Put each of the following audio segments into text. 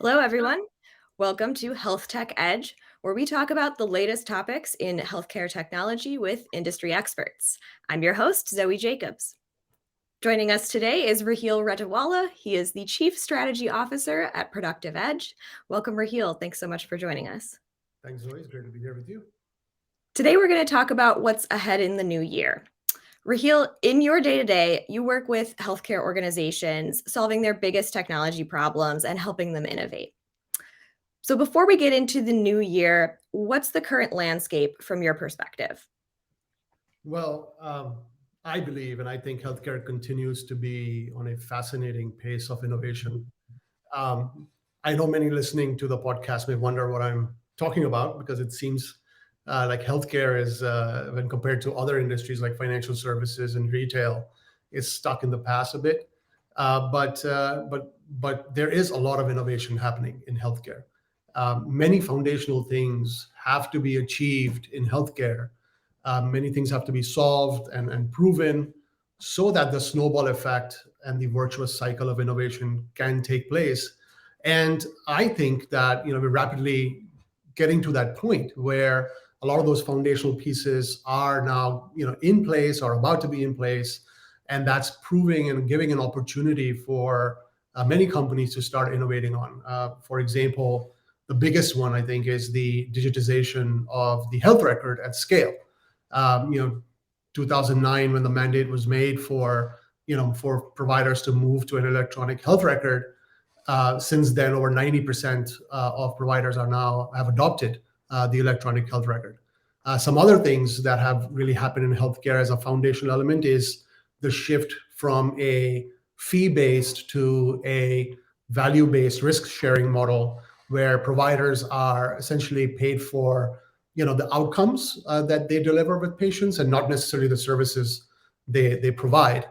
Hello, everyone. Welcome to Health Tech Edge, where we talk about the latest topics in healthcare technology with industry experts. I'm your host, Zoe Jacobs. Joining us today is Raheel Retiwalla. He is the Chief Strategy Officer at Productive Edge. Welcome, Raheel. Thanks so much for joining us. Thanks, Zoe. It's great to be here with you. Today, we're going to talk about what's ahead in the new year. Raheel, in your day-to-day, you work with healthcare organizations, solving their biggest technology problems and helping them innovate. So before we get into the new year, what's the current landscape from your perspective? Well, I believe and I think healthcare continues to be on a fascinating pace of innovation. I know many listening to the podcast may wonder what I'm talking about because it seems like healthcare is, when compared to other industries like financial services and retail, is stuck in the past a bit. But there is a lot of innovation happening in healthcare. Many foundational things have to be achieved in healthcare. Many things have to be solved and proven so that the snowball effect and the virtuous cycle of innovation can take place. And I think that we're rapidly getting to that point where a lot of those foundational pieces are now in place or about to be in place, and that's proving and giving an opportunity for many companies to start innovating on. For example, the biggest one I think is the digitization of the health record at scale. um, you know 2009, when the mandate was made for providers to move to an electronic health record. Since then, over 90% of providers are now have adopted the electronic health record. Some other things that have really happened in healthcare as a foundational element is the shift from a fee-based to a value-based risk-sharing model, where providers are essentially paid for the outcomes that they deliver with patients, and not necessarily the services they provide.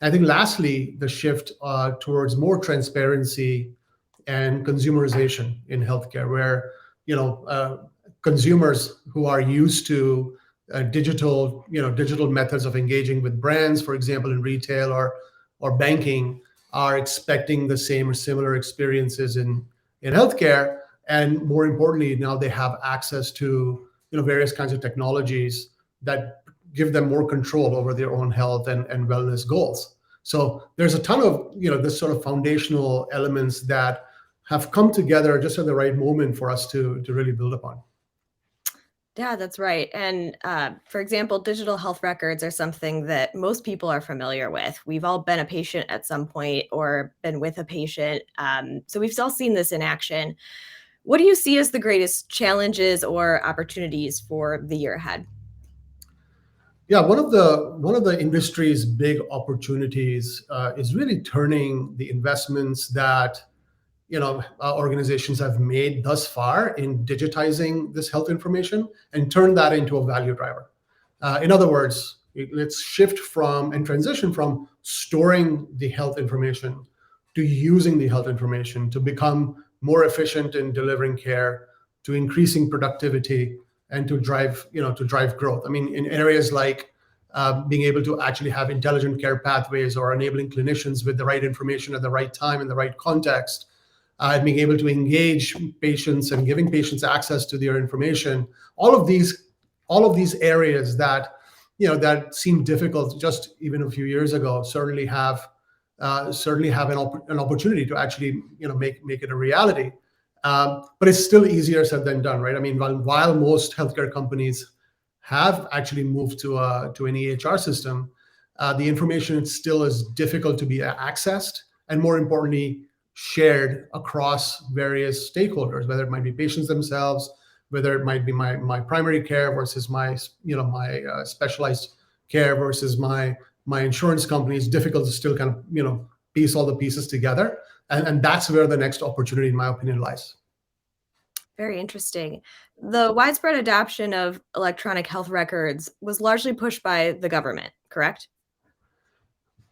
I think lastly, the shift towards more transparency and consumerization in healthcare, where consumers who are used to digital methods of engaging with brands, for example, in retail or banking, are expecting the same or similar experiences in healthcare. And more importantly, now they have access to various kinds of technologies that give them more control over their own health and wellness goals. So there's a ton of this sort of foundational elements that have come together just at the right moment for us to really build upon. Yeah, that's right. And for example, digital health records are something that most people are familiar with. We've all been a patient at some point or been with a patient. So we've all seen this in action. What do you see as the greatest challenges or opportunities for the year ahead? Yeah, one of the industry's big opportunities is really turning the investments that organizations have made thus far in digitizing this health information and turn that into a value driver. In other words, let's shift from and transition from storing the health information to using the health information to become more efficient in delivering care, to increasing productivity, and to drive growth. I mean, in areas like being able to actually have intelligent care pathways, or enabling clinicians with the right information at the right time in the right context, being able to engage patients and giving patients access to their information. All of these areas that that seemed difficult just even a few years ago certainly have an opportunity to actually make it a reality. But it's still easier said than done, right? I mean, while most healthcare companies have actually moved to an EHR system, the information still is difficult to be accessed, and more importantly, shared across various stakeholders, whether it might be patients themselves, whether it might be my primary care versus my specialized care versus my insurance company. Is difficult to still kind of piece all the pieces together, and that's where the next opportunity, in my opinion, lies. Very interesting. The widespread adoption of electronic health records was largely pushed by the government, correct?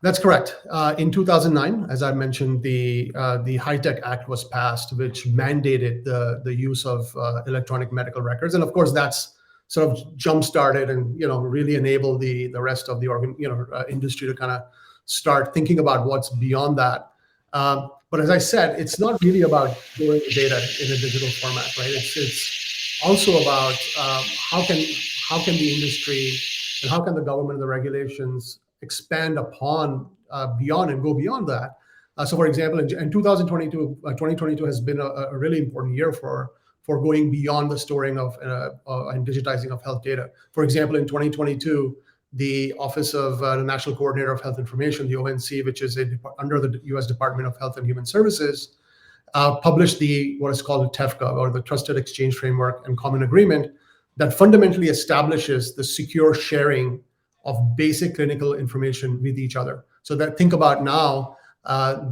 That's correct. In 2009, as I mentioned, the High Tech Act was passed, which mandated the use of electronic medical records, and of course, that's sort of jump started and really enabled the rest of the industry to kind of start thinking about what's beyond that. But as I said, it's not really about storing the data in a digital format, right? It's also about how can the industry and how can the government and the regulations expand upon beyond and go beyond that. So, for example, in 2022, 2022 has been a really important year for going beyond the storing of and digitizing of health data. For example, in 2022, the Office of the National Coordinator of Health Information, the ONC, which is under the U.S. Department of Health and Human Services, published what is called the TEFCA, or the Trusted Exchange Framework and Common Agreement, that fundamentally establishes the secure sharing of basic clinical information with each other. So that think about now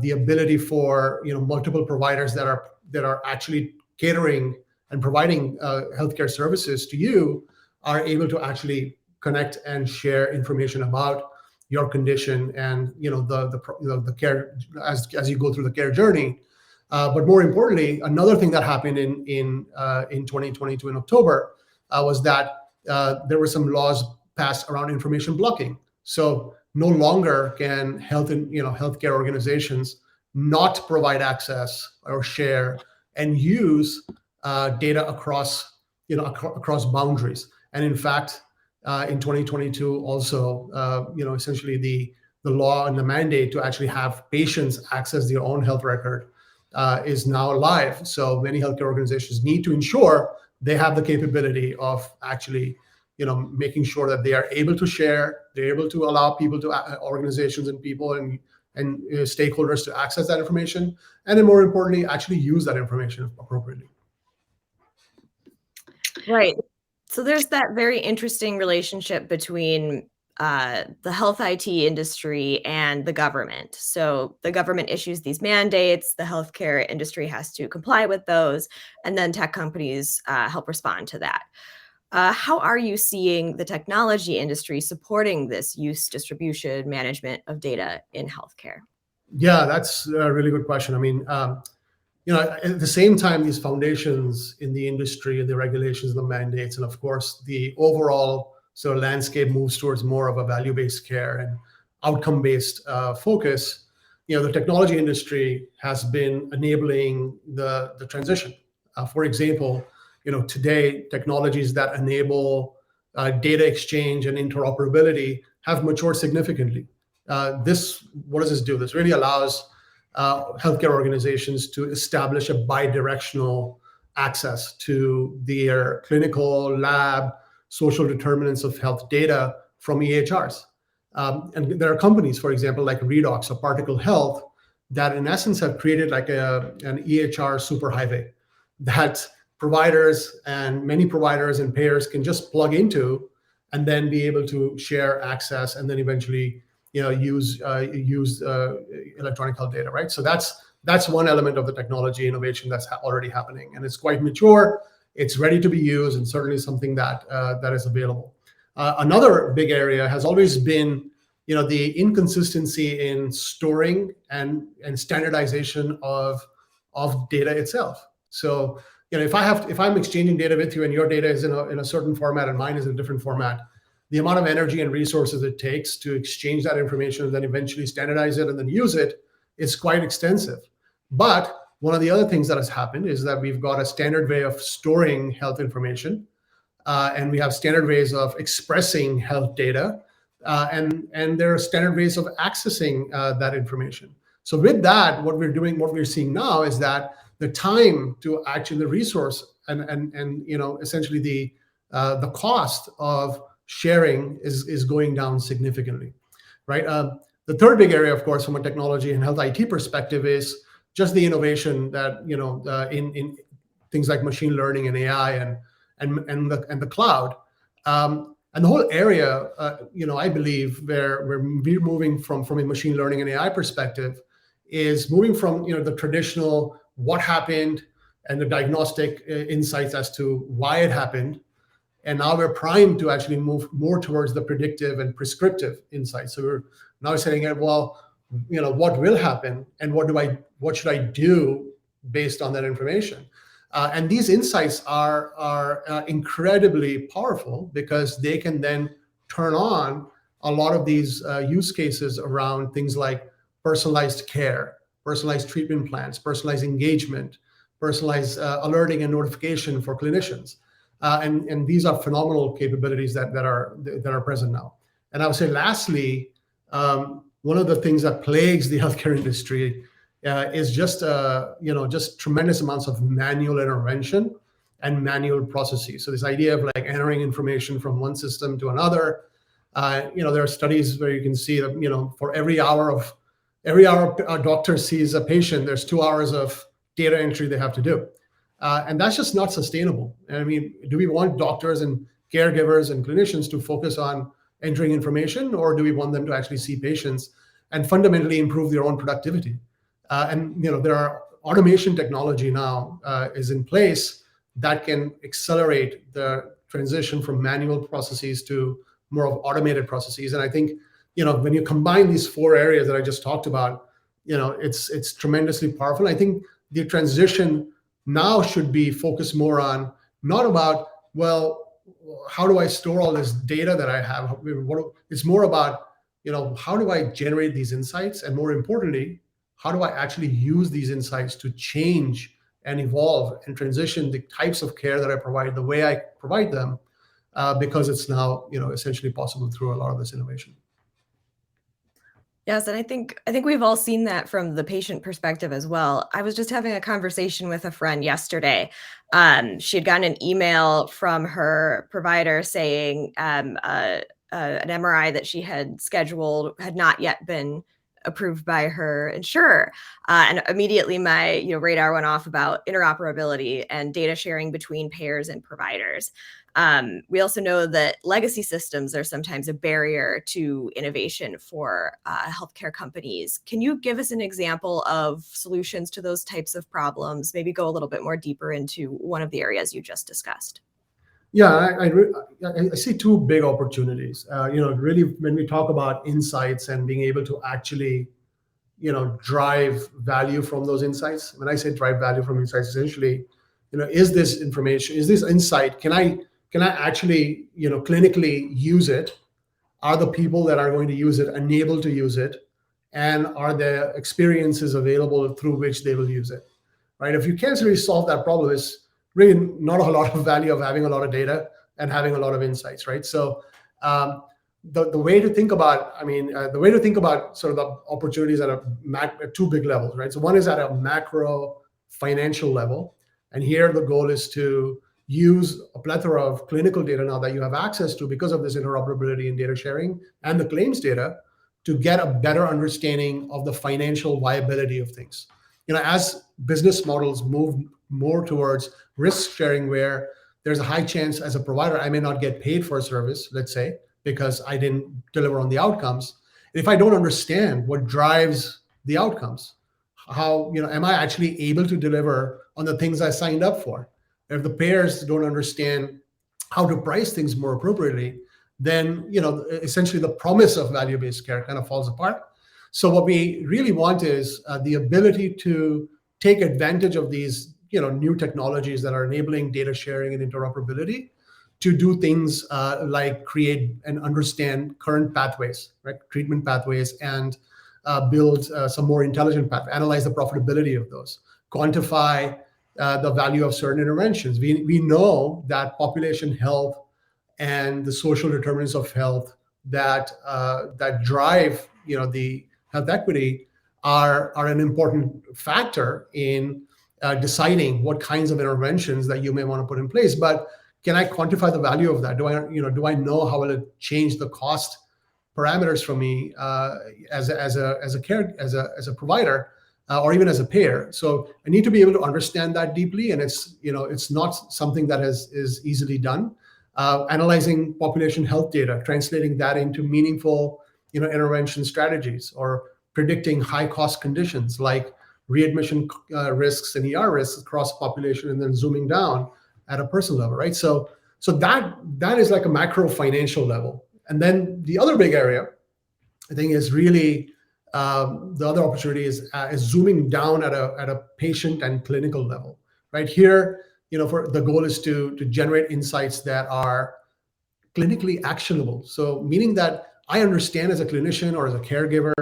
the ability for multiple providers that are actually catering and providing healthcare services to you are able to actually connect and share information about your condition and the care as you go through the care journey. But more importantly, another thing that happened in 2022 in October was that there were some laws passed around information blocking. So no longer can healthcare organizations not provide access or share and use data across boundaries. And in fact, in 2022, also, essentially the law and the mandate to actually have patients access their own health record is now live. So many healthcare organizations need to ensure they have the capability of actually, making sure that they are able to share, they're able to allow people to organizations and people and stakeholders to access that information, and then more importantly, actually use that information appropriately. Right. So there's that very interesting relationship between the health IT industry and the government. So the government issues these mandates, the healthcare industry has to comply with those, and then tech companies help respond to that. How are you seeing the technology industry supporting this use, distribution, management of data in healthcare? Yeah, that's a really good question. I mean, at the same time, these foundations in the industry and the regulations, the mandates, and of course, the overall landscape moves towards more of a value-based care and outcome-based focus. The technology industry has been enabling the transition. For example, today technologies that enable data exchange and interoperability have matured significantly. What does this do? This really allows healthcare organizations to establish a bi-directional access to their clinical, lab, social determinants of health data from EHRs. And there are companies, for example, like Redox or Particle Health, that in essence have created like an EHR superhighway that providers and many providers and payers can just plug into and then be able to share access and then eventually use electronic health data, right? So that's one element of the technology innovation that's already happening, and it's quite mature. It's ready to be used, and certainly something that is available. Another big area has always been, the inconsistency in storing and standardization of data itself. So, if I'm exchanging data with you, and your data is in a certain format and mine is in a different format, the amount of energy and resources it takes to exchange that information and then eventually standardize it and then use it is quite extensive. But one of the other things that has happened is that we've got a standard way of storing health information, and we have standard ways of expressing health data, and there are standard ways of accessing that information. So with that, what we're seeing now is that the time to actually the resource and essentially the cost of sharing is going down significantly, right? The third big area, of course, from a technology and health IT perspective, is just the innovation that in things like machine learning and AI and the cloud, and the whole area. I believe where we're moving from a machine learning and AI perspective is moving from the traditional what happened and the diagnostic insights as to why it happened. And now we're primed to actually move more towards the predictive and prescriptive insights. So we're now saying, well, what will happen and what should I do based on that information? And these insights are incredibly powerful because they can then turn on a lot of these use cases around things like personalized care, personalized treatment plans, personalized engagement, personalized alerting and notification for clinicians. And these are phenomenal capabilities that are present now. And I would say, lastly, one of the things that plagues the healthcare industry is just tremendous amounts of manual intervention and manual processes. So this idea of like entering information from one system to another. There are studies where you can see that for every hour a doctor sees a patient, there's 2 hours of data entry they have to do. And that's just not sustainable. And I mean, do we want doctors and caregivers and clinicians to focus on entering information, or do we want them to actually see patients and fundamentally improve their own productivity? There are automation technology now is in place that can accelerate the transition from manual processes to more of automated processes. And I think, when you combine these 4 areas that I just talked about, it's tremendously powerful. I think the transition now should be focused more on not about, well, how do I store all this data that I have? It's more about, how do I generate these insights? And more importantly, how do I actually use these insights to change and evolve and transition the types of care that I provide, the way I provide them, because it's now, essentially possible through a lot of this innovation. Yes, and I think we've all seen that from the patient perspective as well. I was just having a conversation with a friend yesterday. She had gotten an email from her provider saying an MRI that she had scheduled had not yet been approved by her insurer. And immediately my radar went off about interoperability and data sharing between payers and providers. We also know that legacy systems are sometimes a barrier to innovation for healthcare companies. Can you give us an example of solutions to those types of problems? Maybe go a little bit more deeper into one of the areas you just discussed. Yeah, I see 2 big opportunities. Really, when we talk about insights and being able to actually, drive value from those insights. When I say drive value from insights, essentially, is this information, is this insight, can I actually, clinically use it? Are the people that are going to use it enabled to use it? And are there experiences available through which they will use it? Right? If you can't really solve that problem, it's really not a lot of value of having a lot of data and having a lot of insights, right? So the way to think about, sort of the opportunities at 2 big levels, right? So one is at a macro financial level, and here the goal is to use a plethora of clinical data now that you have access to because of this interoperability and data sharing and the claims data to get a better understanding of the financial viability of things. As business models move more towards risk sharing, where there's a high chance as a provider I may not get paid for a service, let's say, because I didn't deliver on the outcomes. If I don't understand what drives the outcomes, how am I actually able to deliver on the things I signed up for? If the payers don't understand how to price things more appropriately, then essentially the promise of value-based care kind of falls apart. So what we really want is the ability to take advantage of these new technologies that are enabling data sharing and interoperability to do things like create and understand current pathways, right? Treatment pathways, and build some more intelligent pathways, analyze the profitability of those, quantify the value of certain interventions. We know that population health and the social determinants of health that drive the health equity are an important factor in deciding what kinds of interventions that you may want to put in place. But can I quantify the value of that? Do I know how will it change the cost parameters for me as a provider? Or even as a payer. So I need to be able to understand that deeply, and it's not something that is easily done. Analyzing population health data, translating that into meaningful intervention strategies, or predicting high cost conditions like readmission risks and ER risks across population, and then zooming down at a personal level, right? So that is like a macro financial level. And then the other big area, I think, is really the other opportunity is zooming down at a patient and clinical level, right? Here, for the goal is to generate insights that are clinically actionable. So meaning that I understand as a clinician or as a caregiver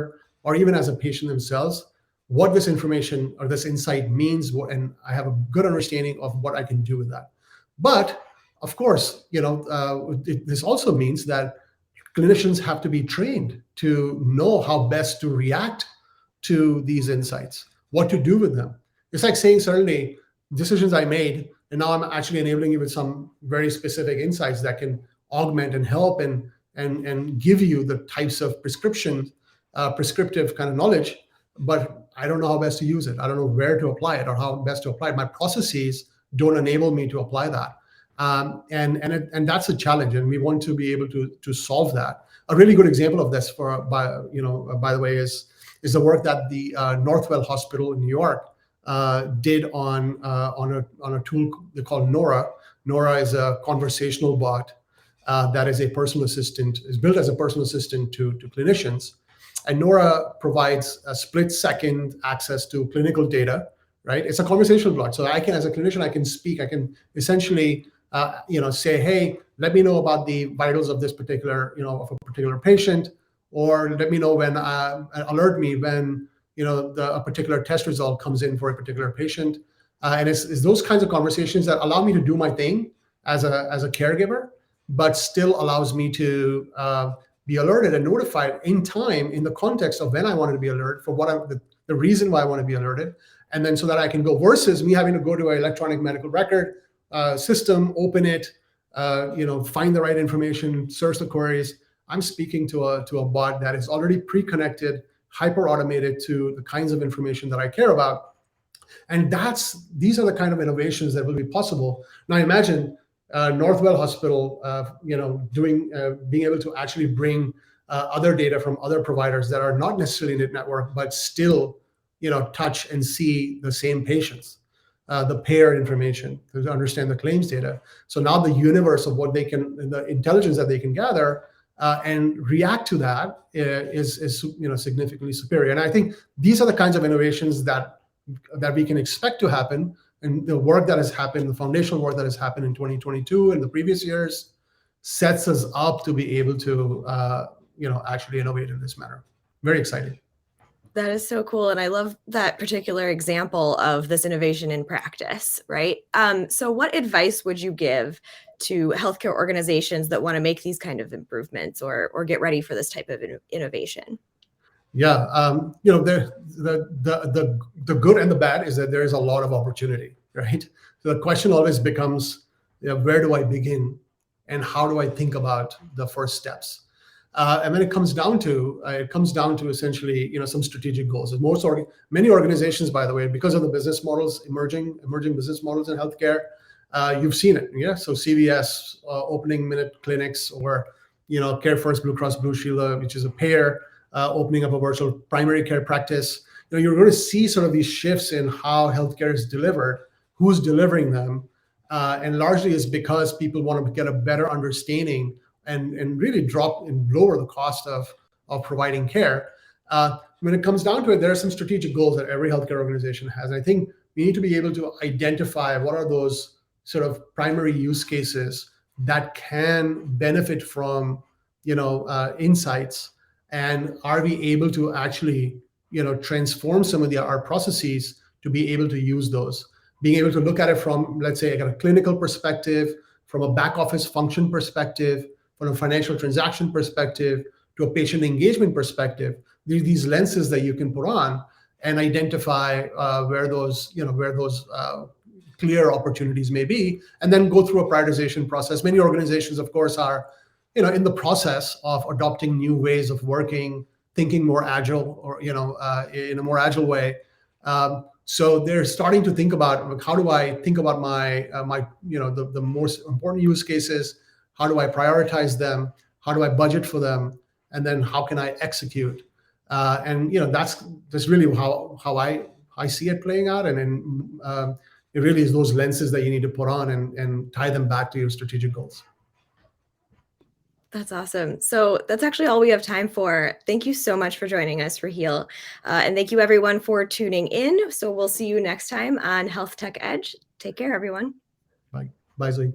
or even as a patient themselves, what this information or this insight means, and I have a good understanding of what I can do with that. But of course, this also means that clinicians have to be trained to know how best to react to these insights, what to do with them. It's like saying, certainly, decisions I made, and now I'm actually enabling you with some very specific insights that can augment and help and give you the types of prescriptive kind of knowledge. But I don't know how best to use it. I don't know where to apply it or how best to apply it. My processes don't enable me to apply that. And that's a challenge, and we want to be able to solve that. A really good example of this, by the way, is the work that the Northwell Hospital in New York did on a tool they call Nora. Nora is a conversational bot that is a personal assistant, is built as a personal assistant to clinicians. And Nora provides a split-second access to clinical data, right? It's a conversational bot. So I can, as a clinician, I can speak. I can essentially, say, hey, let me know about the vitals of this particular, of a particular patient, or let me know when, alert me when, a particular test result comes in for a particular patient. And it's those kinds of conversations that allow me to do my thing as a caregiver, but still allows me to be alerted and notified in time in the context of when I wanted to be alerted for the reason why I want to be alerted. And then so that I can go, versus me having to go to an electronic medical record system, open it, find the right information, search the queries. I'm speaking to a bot that is already pre-connected, hyper automated to the kinds of information that I care about. And these are the kind of innovations that will be possible. Now imagine Northwell Hospital, being able to actually bring other data from other providers that are not necessarily in the network, but still, touch and see the same patients, the payer information to understand the claims data. So now the universe of the intelligence that they can gather and react to that is significantly superior. And I think these are the kinds of innovations that we can expect to happen. And the work that has happened, the foundational work that has happened in 2022 and the previous years, sets us up to be able to, actually innovate in this manner. Very exciting. That is so cool. And I love that particular example of this innovation in practice, right? So what advice would you give to healthcare organizations that want to make these kind of improvements or get ready for this type of innovation? Yeah, the good and the bad is that there is a lot of opportunity, right? So the question always becomes, where do I begin, and how do I think about the first steps? And then it comes down to essentially, some strategic goals. Many organizations, by the way, because of the business models, emerging business models in healthcare, you've seen it, yeah. So CVS opening minute clinics, or Care First Blue Cross Blue Shield, which is a payer, opening up a virtual primary care practice. You're going to see sort of these shifts in how healthcare is delivered, who's delivering them, and largely is because people want to get a better understanding and really drop and lower the cost of providing care. When it comes down to it, there are some strategic goals that every healthcare organization has. And I think we need to be able to identify what are those sort of primary use cases that can benefit from insights, and are we able to actually transform some of our processes to be able to use those, being able to look at it from, let's say, a clinical perspective, from a back office function perspective, from a financial transaction perspective, to a patient engagement perspective. These lenses that you can put on and identify where those clear opportunities may be, and then go through a prioritization process. Many organizations, of course, are in the process of adopting new ways of working, thinking more agile, or in a more agile way. So they're starting to think about, how do I think about the most important use cases? How do I prioritize them? How do I budget for them? And then how can I execute? And that's really how I see it playing out. And then it really is those lenses that you need to put on and tie them back to your strategic goals. That's awesome. So that's actually all we have time for. Thank you so much for joining us, Raheel. And thank you everyone for tuning in. So we'll see you next time on Health Tech Edge. Take care, everyone. Bye. Bye, Zoe.